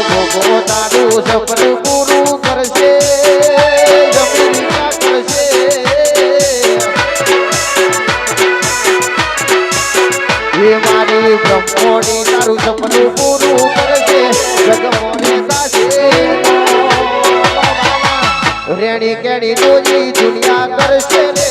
ભોગો તારું સપનું પૂરું કરશે જમીનિકા કરશે એ મારી બ્રહ્મોની તારું સપનું પૂરું કરશે જગમોને તાશે રેણી કેણી દોજી દુનિયા કરશે રે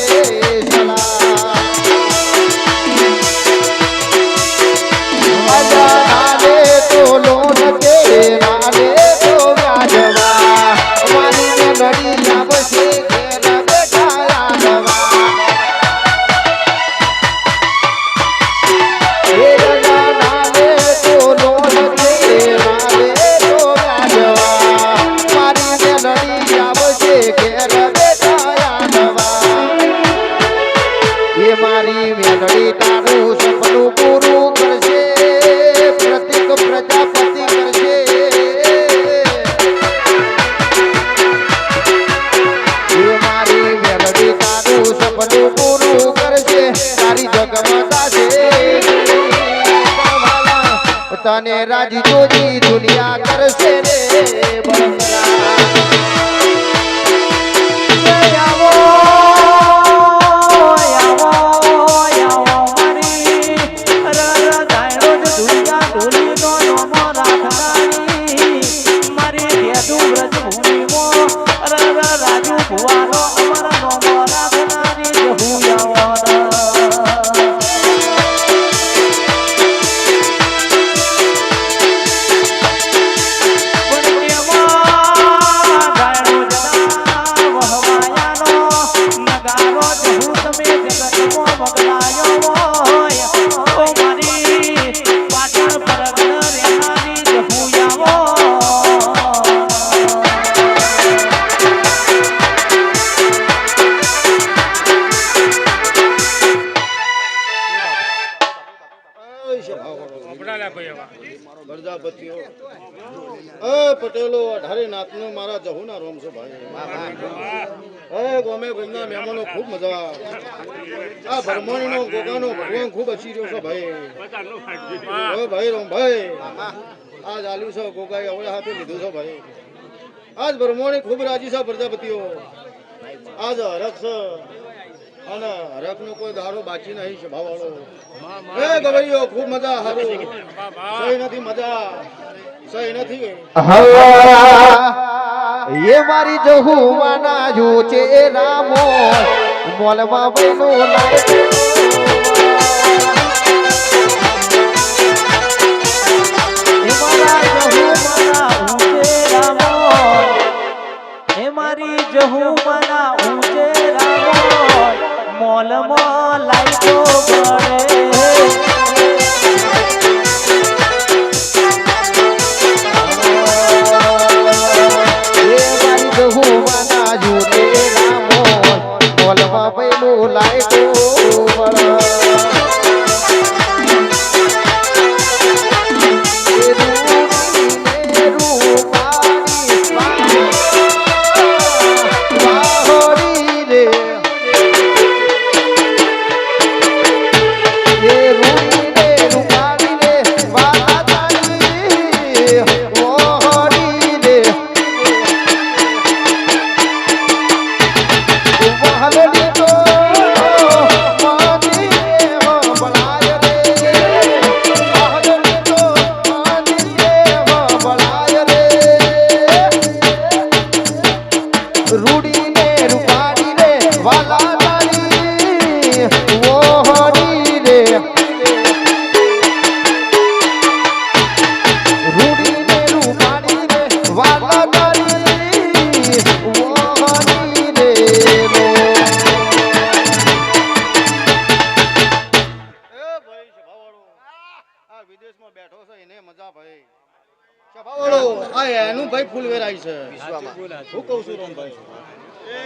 સલા નાલે તો લોન કે નાલે તો વ્યાજવા મારી લડી લાવશે ઘેર બેઠા યાદવા એ રજા નાલે તો લોન કે નાલે તો વ્યાજવા મારી લડી આવશે ઘેર બેઠા યાદવા એ મારી મેલડી તારું સપનું પૂરું કરશે પ્રતિક પ્રજાપતિ કરશે એ મારી મેલડી તારું સપનું પૂરું કરશે તારી જગમતા છે તને રાજી જોજી દુનિયા કરશે રે બળંગલા પ્રજાપતિઓ પટેલો અઢારે નાતનો મારા જહુના રોમ છો ભાઈ ગોમે ગોમના મહેમાનો ખૂબ મજા આ ભરમણીનો ગોગાનો ભગવાન ખૂબ હસી રહ્યો છે ભાઈ ભાઈ રોમ ભાઈ આજ આલ્યું છે ગોગાએ અવળે હાથે લીધું છે ભાઈ આજ ભરમણી ખૂબ રાજી છે પ્રજાપતિઓ આજ હરખ છે અને હરખ નો કોઈ દારો બાકી નહીં છે ભાવાળો એ ગવૈયો ખૂબ મજા હારું સહી નથી મજા સહી નથી એ મારી જહુવાના જોચે રામો મોલમાં બનો મારી જહુવાના ઊંચે રામો મોલમાં લાઈટો બળે જહુવાના જોતે રામો મોલમાં બનો લાઈટો એનું ભાઈ ફૂલ વેરાય છે હું કહું છું રોમભાઈ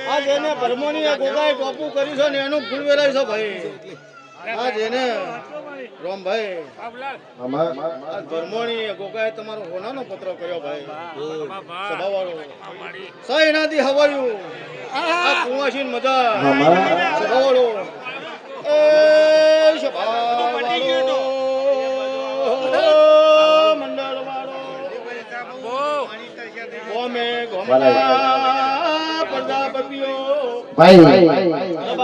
આ જેને ભરમોની ગોગાએ ટોપું કર્યું છે ને એનું ફૂલ વેરાય છે ભાઈ આ જેને રોમભાઈ આ ભરમોની ગોગાએ તમારો હોનાનો પત્ર કર્યો ભાઈ સભાવાળો સહી એનાથી હવાયું આ કુંવાસી મજા સભાવાળો એ સભાવાળો મંડળ વાળો પ્રજાપતિઓ ભાઈ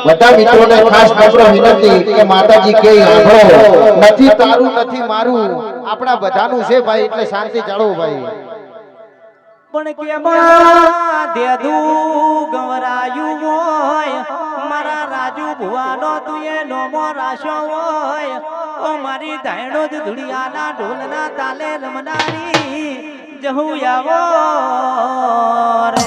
બધા મિત્રોને ખાસ નમ્ર વિનંતી કે માતાજી કે સાંભળો નથી તારું નથી મારું આપણા બધાનું છે ભાઈ એટલે શાંતિ જાળવો ભાઈ પણ કેમાં દેદુ ગવરાયું હોય મારા રાજુ ભુવાનો તુએ નોમો રાશો હોય ઓ મારી ધાયણો જ ધુડિયાના ઢોલના તાલે રમનારી જહુ આવો રે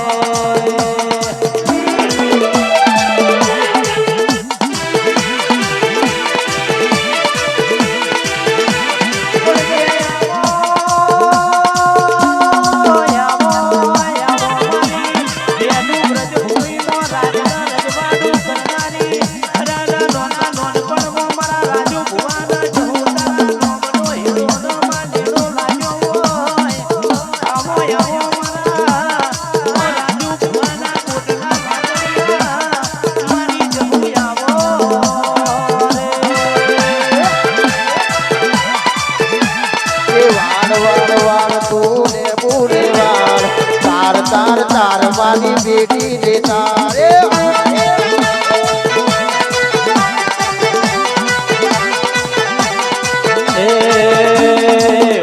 તાર તાર મારી બેટી રે તારે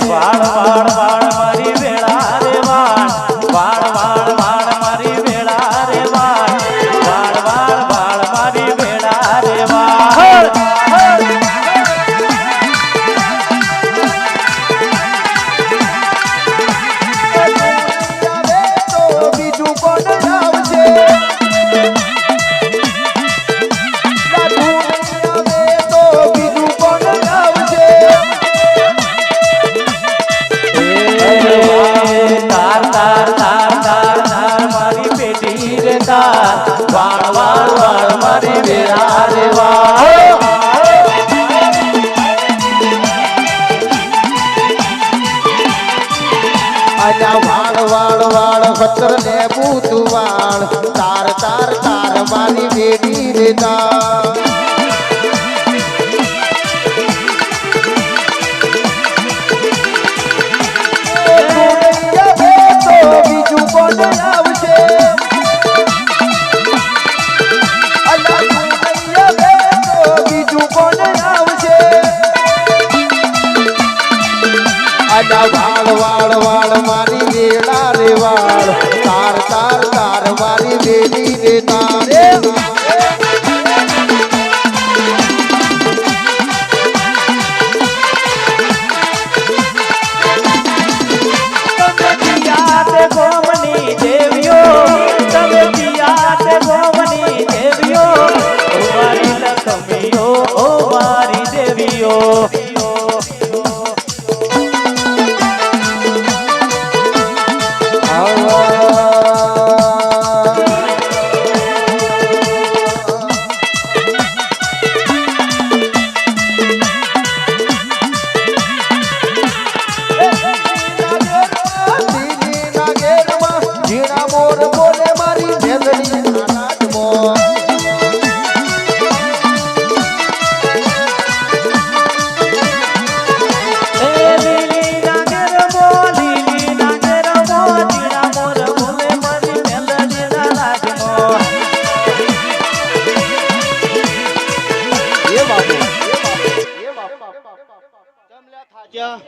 વાળ વાળ વાળ મારી વેળા રે વાળ વાળ વાળ વાળ મારી વેળા રે વાળ વાળ વાળ વાળ મારી વેળા રે વાળ બીજું કોણ આવશે તો બીજું કોણ આવશે તાર તાર તાર તાર તાર મારી બેટી રે તાર વાળ વાળ વાળ મારી વેળા રે વાળ આજા વાળ વાળ વાળ વચર ને બૂત વાળ તાર તાર તાર મારી બેટી રે તાર બીજું કોણ આવશે બીજું કોણ આવશે આજા વાળ વાળ વાળ મારી વેળા રે વાળ તાર તાર તાર મારી બેટી રે તારે ગોમની દેવીઓ તમે પિયા તે ગોમની દેવીઓ ઓ મારી લક્ષ્મીઓ ઓ મારી દેવીઓ ઝીણા મોર બોલે મારી મેલડી નાટમાં લીલી નાગર મો જીણા મોર બોલે મારી મેલડી ના રાજમો એ બાપુ જમલ્યા થાક્યા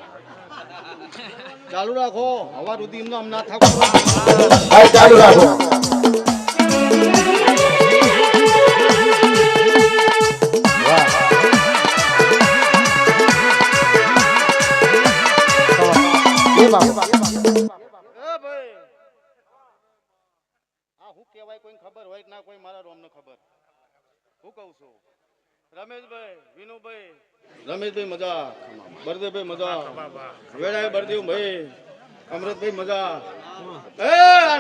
ચાલુ રાખો હવા સુધી એમનો આમ ના થાકો ભાઈ ચાલુ રાખો એ બાપુ એ ભાઈ આ હું કહેવાય કોઈને ખબર હોય કે ના કોઈ મારા રોમને ખબર હું કહું છું રમેશભાઈ વિનુભાઈ રમેશભાઈ મજા બળદેવભાઈ મજા વેળાએ બળદેવભાઈ અમૃતભાઈ મજા એ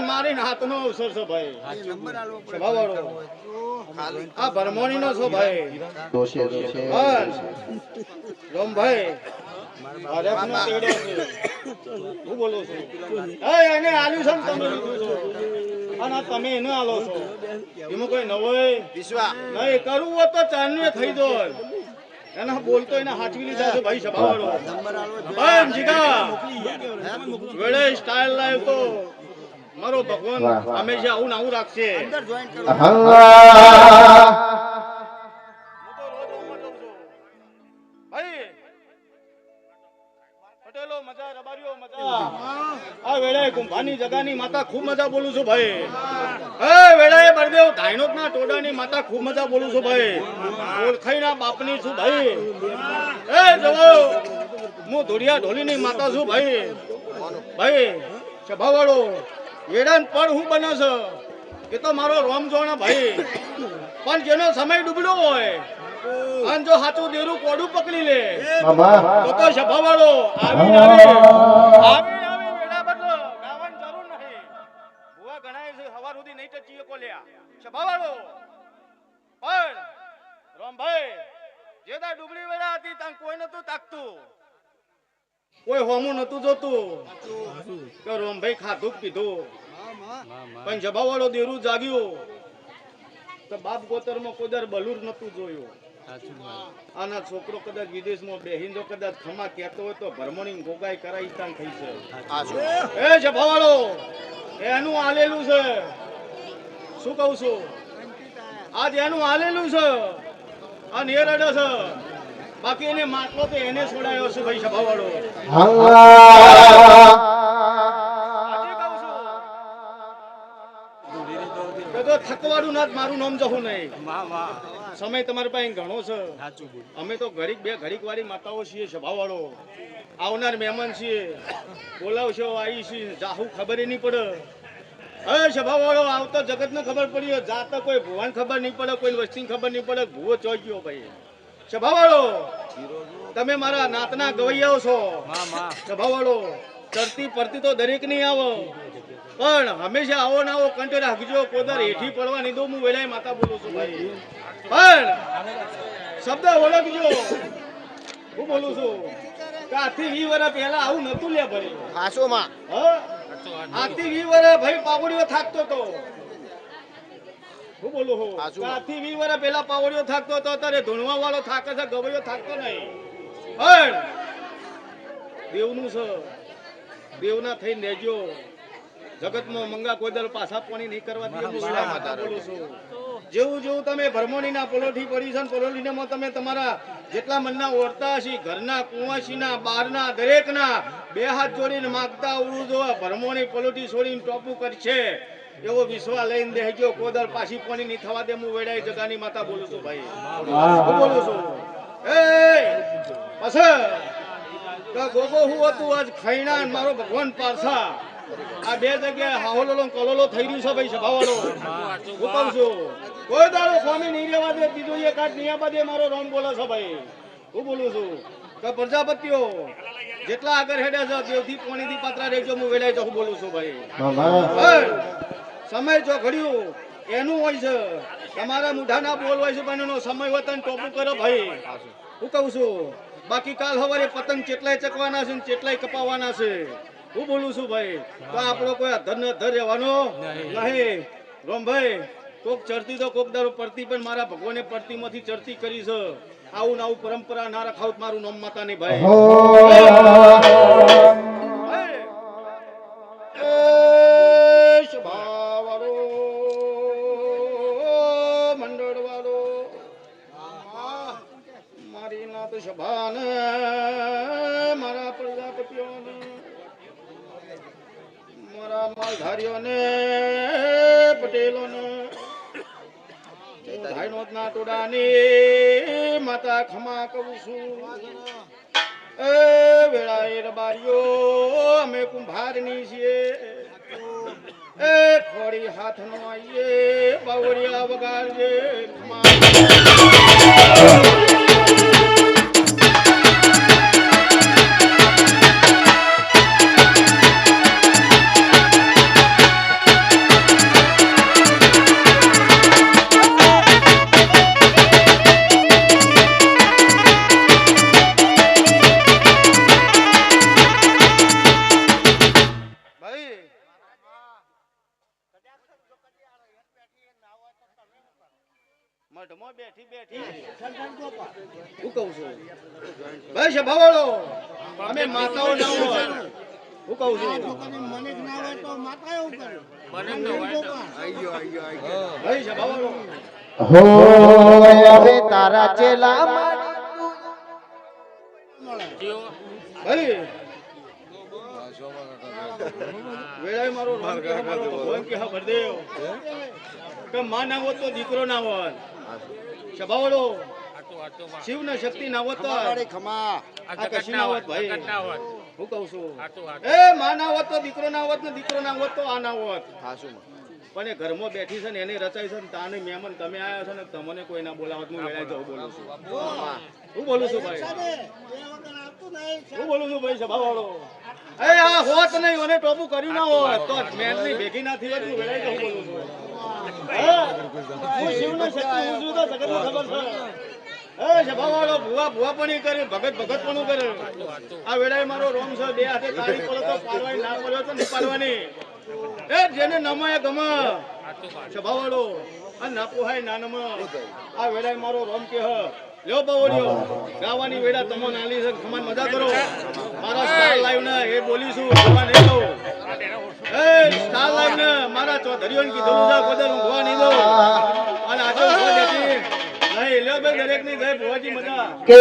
મારી હાથનો અવસર છે ભાઈ સ્વભાવવાળો આ ભરમોણી નો છો ભાઈ દોષે દોષે રોમભાઈ હરેકનો તેડો છે હું બોલું છું એને આલ્યું છે ને તમે લીધું છો અને આ તમે એને આલો છો એમાં કોઈ નવોય વિશ્વા નહીં કરવું હોય તો ચાંદને થઈ દો એના બોલતો એને હાચવી લીધા છે ભાઈ સભાવાળો ભાઈ જીગા વેળે સ્ટાઇલ લાવ્યો તો મારો ભગવાન વાહ, વાહ. હંમેશા આવું ને આવું રાખશે. હા હું તો રોજ ઊંઘમાં જઉં છું. ભાઈ પટેલો મજા, રબારીઓ મજા. આ વેળાએ કુંભાની જગાની માતા ખૂબ મજા બોલું છું ભાઈ. એ વેળાએ બળદેવ ધાયનોદના ટોડાની માતા ખૂબ મજા બોલું છું ભાઈ. ઓળખાઈના બાપની છું ભાઈ. એ જવો હું ધોળિયા ઢોલીની માતા છું ભાઈ. ભાઈ સભાવાળો વેડાન પણ હું બને છે એ તો મારો રોમજોણા ભાઈ. પણ જેનો સમય ડૂબલો હોય અને જો હાથું દેરું કોડું પકડી લે મામા તો સભાવાળો આવી વેડા બદલો ગાવાની જરૂર નહીં. ભુવા ગણાય છે હવાર સુધી નહીં ટચીએ કોલ્યા સભાવાળો. પણ રોમભાઈ જેદા ડુબળી વેડા હતી ત્યાં કોઈ નતું તાકતું, કોઈ હોમું નતું જોતું કે રોમભાઈ ખાધું પીધું. પણ સભાવાળો દેરું જાગ્યું તો બાપ ગોતરમાં કોદર બલુર નતું જોયું. આના છોકરો કદાચ વિદેશમાં બેહીન જો કદાચ ખમા કહેતો હોય તો ભરમણી ગોગાઈ કરાઈ તાન થઈ છે. એ સભાવાળો એનું આલેલું છે. શું કહું છું? આજ એનું આલેલું છે અને એ રડે છે. બાકી એને માટલો તો એને છોડાયો છે ભાઈ સભાવાળો. આજે કહું છું કે તો થકવાડું ના જ મારું નામ જવું નહીં. સમય તમારી પાસે ઘણો છે. અમે તો ઘડીક બે ઘડીક વાળી માતાઓ છીએ સભાવાળો. આવનાર મહેમાન છીએ, બોલાવશો આવી છીએ જાહુ ખબર નહીં પડે. હવે સભાવાળો આવતો જગતને ખબર પડી, જાત કોઈ ભુવાન ખબર નહીં પડે, કોઈ વસ્તી ખબર નહીં પડે. ભૂવો ચોઈ ગયો ભાઈ. સભાવાળો તમે મારા નાતના ગવૈયાઓ છો. સભાવાળો ચડતી પડતી તો દરેક નહીં આવો, પણ હંમેશા આવો ને આવો કંઠે રાખજો. કોદર હેઠી પડવા નહીં દો. હું વેલાય માતા બોલું છું ભાઈ. પણ શબ્દ ઓળખજો. હું બોલું છું કે આજથી 20 વર્ષ પહેલા આવું નતું લે ભાઈ. હાસોમાં આજથી 20 વર્ષ ભાઈ પાવડીઓ થાકતો હતો. હું બોલું છું આજથી 20 વર્ષ પહેલા પાવડીઓ થાકતો હતો. અત્યારે ધૂણવા વાળો થાકે છે, ગવૈયો થાકતો નહીં. પણ દેવનું છે, દેવના થઈને રહેજો. જગતમાં મંગા કોઈ દર પાછા પાણી નહીં કરવા દે. માતા બોલું છું જેવું જેવું તમે ભરમોણીના પલોઠી પડી છે, પલોઠીમાં તમે તમારા જેટલા મનના ઓરતા હશે, ઘરના કુંવાસીના બહારના દરેકના બે હાથ જોડીને માગતા આવડું જો ભરમોણી પલોઠી છોડીને ટોપું કરશે એવો વિશ્વાસ લઈને દેજો. કોદર પાછી પાણી નહીં થવા દે. હું વેડાઈ જગાની માતા બોલું છું ભાઈ. હું બોલું છું એ પછી ગોગો હું હતું આજ ખૈણા મારો ભગવાન પારસા આ બે જગ્યાએ હાહોલો કલોલો થઈ રહ્યું છે ભાઈ સભાવાળો. હું કહું છું કોઈ દાડો સ્વામી નહીં રહેવા દે. બીજું એક આઠ નિયાબા દે મારો રોમ બોલે છે ભાઈ. હું બોલું છું કે પ્રજાપતિઓ જેટલા આગળ હેડે છે દેવથી પાણીથી પાત્રા રહેજો. હું વેલાઈ જાઉં બોલું છું ભાઈ. સમય જો ઘડ્યું એનું હોય છે, તમારા મુઢાના બોલ હોય છે, પણ એનો સમય વતન ટોપું કરો ભાઈ. હું કહું છું બાકી કાલ સવારે પતંગ કેટલાય ચકવાના છે, કેટલાય કપાવાના છે. હું બોલું છું ભાઈ. તો આપણો કોઈ અધર રહેવાનો નહીં. રોમભાઈ કોક ચડતી તો કોક દારો પડતી, પણ મારા ભગવાને પડતીમાંથી ચડતી કરી છે. આવું ને આવું પરંપરા ના રખાવ મારું નામ માતા નહીં ભાઈ. મંડળ વાળો મારી નાથ સભાને મારા પ્રજાપતિઓને મારા માલધારીઓને પટેલોને ધાયનોદના ટોડાની માતા ખમા કહું છું. એ વેળાએ રબારીઓ અમે કુંભારની છીએ. એ ખોડી હાથનો આઈએ બાવળિયા વગાડજે ખમા. મઢમાં બેઠી બેઠી હું કહું છું ભાઈ સભાવાળો અમે માતાઓ ના હોય હું કહું છું ભાઈ સભાવાળો હો હવે તારા ચેલા ભાઈ વેળાએ મારો રોમ કે મારો ભગવાન કે હા ભરદેવ કે માં ના હોત તો દીકરો ના હોત સભાવાળો શિવ ને શક્તિ ના હોત તો આ કશું ના હોત ભાઈ હું કહું છું એ માં ના હોત તો દીકરો ના હોત ને દીકરો ના હોત તો આ ના હોત પણ એ ઘરમાં બેઠી છે ને એને રચાઈ છે ને તાને મહેમાન તમે આયા છો ને તમને કોઈ ના બોલાવત હું વેળાએ જવું બોલું છું હું બોલું છું ભાઈ હું બોલું છું ભાઈ સભાવાળો એ આ હોત નહીં અને ટોપું કર્યું ના હોત તો મેનની ભેગી ના થઈ હોત હું વેળાએ જવું બોલું છું હું શિવને શક્તિ હું છું તો જગતને ખબર છે એ સભાવાળો ભુવા પણ કરે ભગત પણ કરે આ વેળાએ મારો રોમ છે બે હાથે તાળી પડો તો પાડવાની ના પડ્યો તો નહીં પાડવાની એ જેને નમાય ગમે સભાવાળો આ ના પોહાય ના નમ આ વેળાએ મારો રોમ કે હ લ્યો બાવળિયો ગાવાની વેળા તમો નાલી છે સમાન મજા કરો મારા સ્ટાર લાઈવ ને એ બોલીશું ભગવાન નહીં કહું એ સ્ટાર લાઈવ ને મારા ચૌધરીઓને કીધું છે પદર ઊંઘવા નહીં દો અને આજે ઊંઘવા દેતી નહીં લ્યો ભાઈ દરેક ની જય ભુવાજી મજા કે